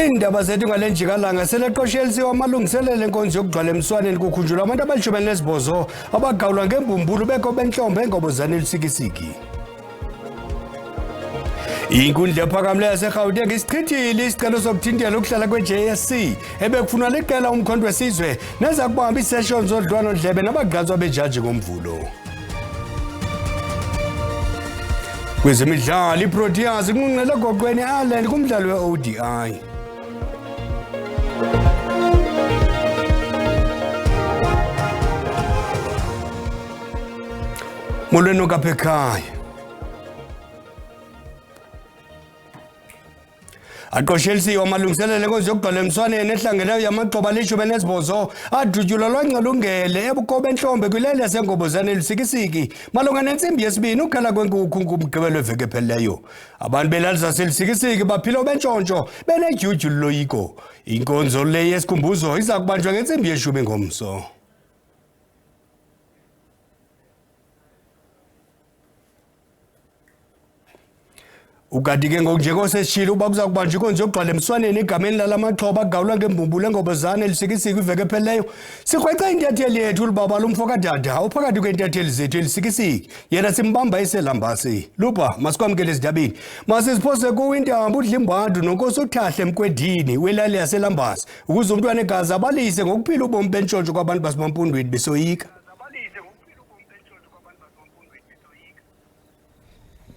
Indaba zethu ngale njikalanga seleqoshelisiwe amalungiselelo enkonzo yokugcwala emswaneni kukhunjulwa abantu abalishumeni lesibhozo abagawulwa ngembumbulu beko benhlombe engobozane elisikisiki. Inkundla ephakamileyo yaseGauteng isichithile isicelo sokuthintela ukuhlala kwe-JSC ebekufunwa liqela umkhonto wesizwe neza kubamba ii-sessions zodliwano-ndlebe nabagqatswa bejaji ngomvulo. Kwezemidlalo iProteas inqunqele egoqweni e-Ireland kumdlalo we-ODI. Molweni kapha ekhaya. Aqoshelisiwe amalungiselelo enkonzo yokugcwala emswaneni ehlangeneyo yamaxhoba alishumi nesibhozo adutyulwa lwangcelungele ebukobe enhlombe kwilali yasengobozane elisikisiki malunga nentsimbi yesibini ukukhala kwenkukhu ngumgqibelo weveki ephelileyo. Abantu belali zaselisikisiki baphila bentshontsho benedyudyu loyiko. Inkonzo le yesikhumbuzo iza kubanjwa ngentsimbi yeshumi ngomso. Ukati ke ngokunjeko sesishilo uba kuza kubanjwa inkonzo yokugcwala emswaneni igameni lalamaxhoba agawulwa ngembumbulu engobozane elisikisiki iveki ephelileyo. Sikrweca intatheli yethu ulibaba lumfo kadada uphakathi kwentatheli zethu elisikisiki yena simbamba iselambasi. Lupa masikwamkele ezindabeni masisiphose kuwo intambo udlimbadu nonkosi uthahle mkwedini welali yaselambasi ukuze umntwana egazi abalise ngokuphila ubomi bentshontsho kwabantu basemampondweni besoyika.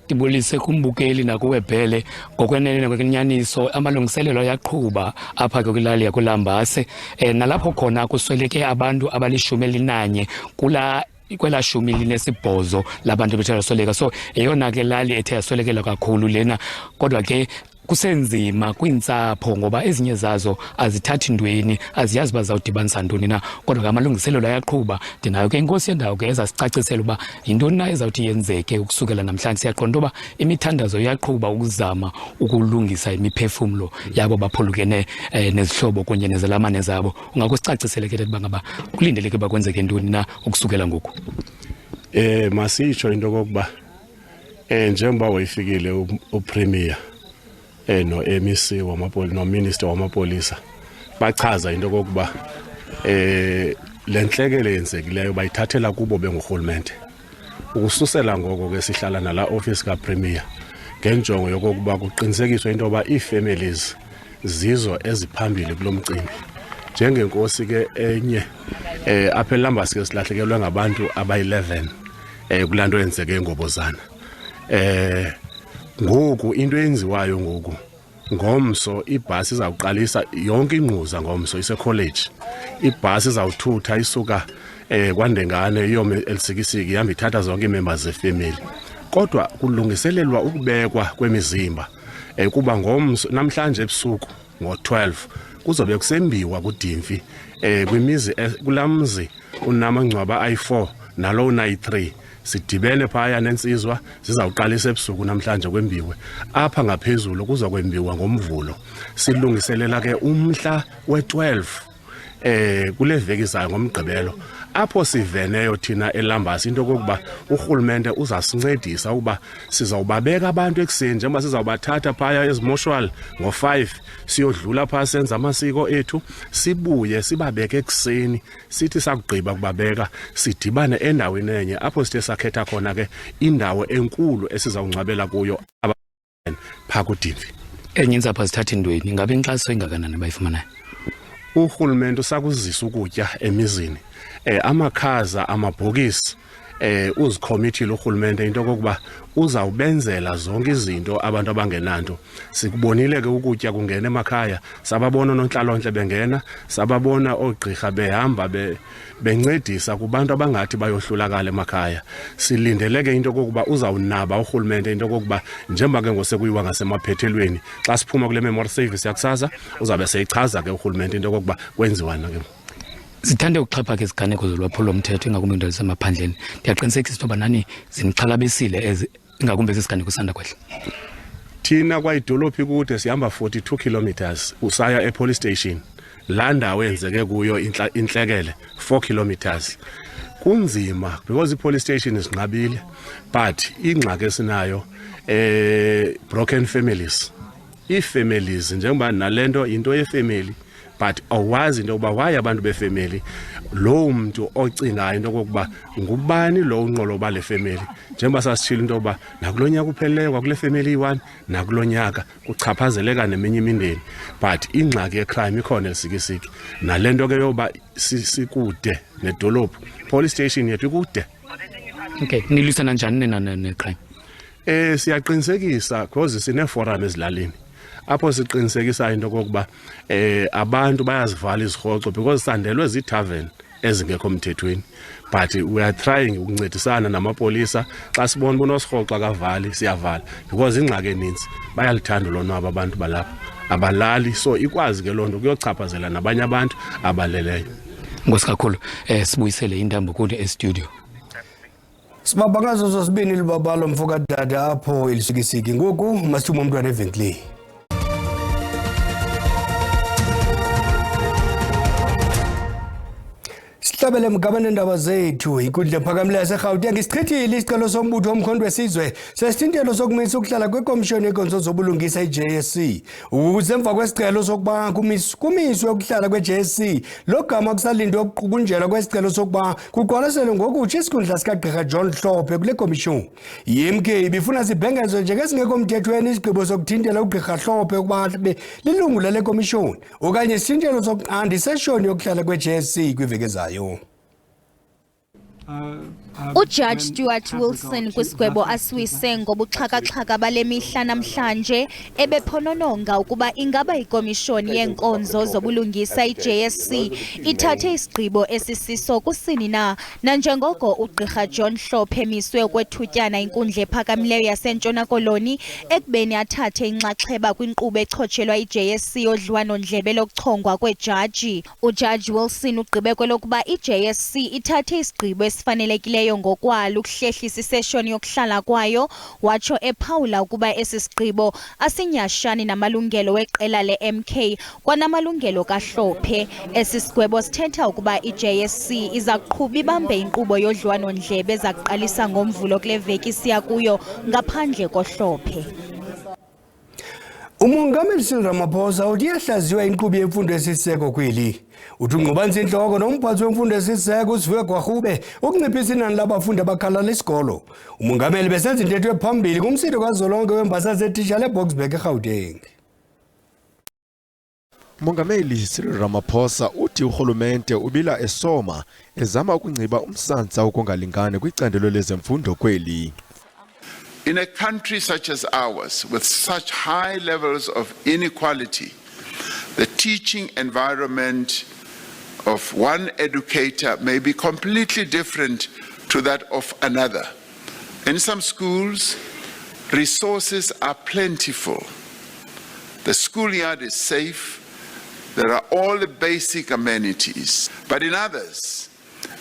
Ndibulise kumbukeli nakuwebhele ngokwenene kwenyaniso amalungiselelo yaqhuba apha kwilali yakulambase nalapho khona kusweleke abantu abali-11 kwela 18 labantu bethe basweleka. So eyona ke lali ethe yaswelekela kakhulu lena, kodwa ke kusenzima kwiintsapho ngoba ezinye zazo azithathi ntweni, aziyazi uba zawudibanisa ntoni na, kodwa ke amalungiselelo ayaqhuba. Ndinayo ke inkosi yendawo ke ezasicacisela uba yintoni na ezawuthi yenzeke ukusukela namhlanje. Siyaqonda uba imithandazo iyaqhuba ukuzama ukulungisa imiphefumlo yabo baphulukene nezihlobo kunye nezelamane zabo. Ungakho sicacisele ke uba ngaba kulindeleke uba kwenzeke ntoni na ukusukela ngoku. Masitsho into kokuba njengoba wayifikile uPremier no-MEC no-Minister wamapolisa bachaza into kokuba le ntlekele yenzekileyo bayithathela kubo bengurhulumente. Ukususela ngoko ke sihlala nala office kaPremier ngenjongo yokokuba kuqinisekiswe into yoba ii-families zizo eziphambili kulo mcimbi. Njengenkosi ke enye apha eLambasi ke silahlekelwe ngabantu abayi-11 kulaa nto yenzeke engobozana. Ngoku into enziwayo ngoku ngomso ibhasi izawuqalisa yonke ingquza ngomso ise-college. Ibhasi izawuthutha isuka kwaNdengane iyome elisikisiki ihamba ithatha zonke ii-members zefamily. Kodwa kulungiselelwa ukubekwa kwemizimba kuba ngomso namhlanje ebusuku ngo-12 kuzobe kusembiwa kuDimfi kwimizi kulaa mzi unamangcwaba ayi-4 nalo unayi-3. Sidibene phaya nensizwa zizawuqalisa ebusuku namhlanje kwembiwe. Apha ngaphezulu kuza kwembiwa ngomvulo. Silungiselela ke umhla we-12 kule veki zayo ngomgqibelo apho siveneyo thina eLambasi into kokuba urhulumente uzasincedisa ukuba sizawubabeka abantu ekuseni njengoba sizawubathatha phaya ezimoshwali ngo-5 siyodlula phaa senza amasiko ethu, sibuye sibabeke ekuseni sithi sakugqiba kubabeka sidibane endaweni enye apho sithe sakhetha khona ke indawo enkulu esizawungcwabela kuyo phaa kuDimfi. Enye intsapho zithatha intweni, ngabe inkxaso engakanani bayifumanayo? Urhulumente usakuzisa ukutya emizini, amakhaza, amabhokisi, uzikhomithile urhulumente into kokuba uzawubenzela zonke izinto abantu abangenanto. Sikubonile ke ukutya kungena emakhaya, sababona nontlalontle bengena, sababona oogqirha behamba bencedisa kubantu abangathi bayohlulakala emakhaya. Silindele ke into kokuba uzawunaba urhulumente into kokuba njengoba ke ngosekuyiwa ngasemaphethelweni xa siphuma kule memory service yakusasa uzabe seyichaza ke urhulumente into kokuba kwenziwana ke. Zithande ukuxhapha iziganeko zolwaphulo-mthetho ingakumbi iindawo zasemaphandleni. Ndiyaqinisekisa into yoba nani zinixhalabisile ingakumbi ezi ziganeko sanda kwehla. Thina kwayidolophi kude sihamba 42 kilometers usaya epolice station. Laa ndawo yenzeke kuyo intlekele 4 kilometers. Kunzima because ipolice station isinqabile, but ingxaki esinayo broken families. ii-families njengoba nalento into yefamily but awazi into yokuba why abantu befamily lo muntu ocingayo into yokuba ngubani lo unqoloba le family njengoba sasitshila into yokuba nakulonyaka upheleyo kwakule family yi-1 nakulonyaka kuchaphazeleka neminye imindeni but ingxaki yecrime ikhona esikisiki nalento ke yoba sikude nedolophu police station yethu ikude. Okay, nilwisana njani necrime? Siyaqinisekisa because sine-forum ezilalini apho siqinisekisa into kokuba abantu bayazivala izirhoxo because sandelwe zii-tavern ezingekho mthethweni but we are trying ukuncedisana namapolisa xa sibona unosirhoxo akavali siyavala because ingxaki eninzi bayalithanda lonwabo abantu balapha abalali so ikwazi ke loo nto kuyochaphazela nabanye abantu abaleleyo. Nkosi kakhulu sibuyisele intambo kude e-studio. Sibaba ngazo zosibini libabalo mfoka dada apho elisikisiki ngoku masithuma umntwana evenkileni. Sihlabele mgabane ndaba zethu inkundla ephakamileyo yaseGauteng isichithile isicelo sombutho womkhondo wesizwe sesithintelo sokumisa ukuhlala kwekomishoni yenkonzo zobulungisa i-JSC ukuze emva kwesicelo sokuba kumiswe ukuhlala kwe-JSC lo gama kusalindwe ukuqunjelwa kwesicelo sokuba kuqwalaselwe ngokutsha isikhundla sikagqirha John Hlophe kule komishoni. i-MK ibifuna sibhengezwe njengesingekho mthethweni isigqibo sokuthintela ugqirha Hlophe ukuba abe lilungu lale komishoni okanye isithintelo sokunqanda iseshoni yokuhlala kwe-JSC kwiveki ezayo. Ujudge Stuart Wilson kwisigwebo asiwise ngobuxhaka-xhaka bale mihla namhlanje ebephonononga ukuba ingaba ikomishoni yenkonzo zobulungisa i-JSC ithathe isigqibo esisiso kusini na nanjengoko ugqirha John Hlophe emiswe ukwethutyana inkundla ephakamileyo yaseNtshona Koloni ekubeni athathe inxaxheba kwinkqubo echotshelwa i-JSC yodliwano-ndlebe lokuchongwa kwejaji. Ujudge Wilson ugqibe kwelokuba i-JSC ithathe isigqibo esifanelekileyo ngokwalo ukuhlehlisa iseshoni yokuhlala kwayo watsho ephawula ukuba esi sigqibo asinyashani namalungelo weqela le-MK kwanamalungelo kaHlophe. Esi sigwebo sithetha ukuba i-JSC iza kuqhuba ibambe inkqubo yodliwano-ndlebe ezakuqalisa ngomvulo kule veki siya kuyo ngaphandle koHlophe. Umongameli Cyril Ramaphosa uthi iyahlaziwa inkqubo yemfundo esiseko kweli. Uthi ungqubanzi-intloko nomphathi wemfundo esiseko uSiviwe Gwarhube ukunciphisa inani labafundi abakhalala isikolo. Umongameli besenza intetho ephambili kumsitho kazwelonke wembasa zetitshala eBoksburg eGauteng. Umongameli Cyril Ramaphosa uthi urhulumente ubila esoma ezama ukungciba umsantsa ukungalingani kwicandelo lezemfundo kweli. In a country such as ours, with such high levels of inequality, the teaching environment of one educator may be completely different to that of another. In some schools, resources are plentiful. The schoolyard is safe. There are all the basic amenities. But in others,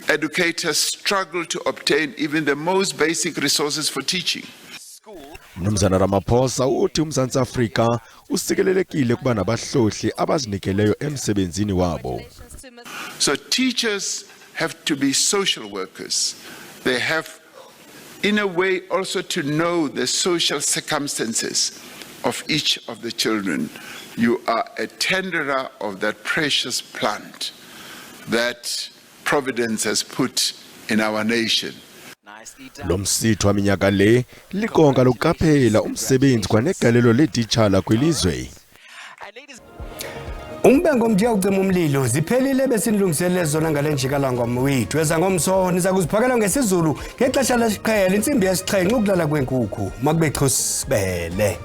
educators struggle to obtain even the most basic resources for teaching. Mnumzana Ramaphosa uthi uMzantsi Afrika usikelelekile kuba nabahlohli abazinikeleyo emsebenzini wabo. So teachers have to be social workers. They have, in a way, also to know the social circumstances of each of the children. You are a tenderer of that precious plant that Providence has put in our nation. Lo msitho waminyaka le liqonga lokuqaphela umsebenzi kwanegalelo letitshala kwilizwe. Umbengo mthiya ucima umlilo ziphelile besinilungiselele zona ngale njikalangwa wethu eza ngomso niza kuziphakela ngesizulu ngexesha lesiqhele intsimbi yesixhenxe ukulala kwenkukhu makubethu sibele.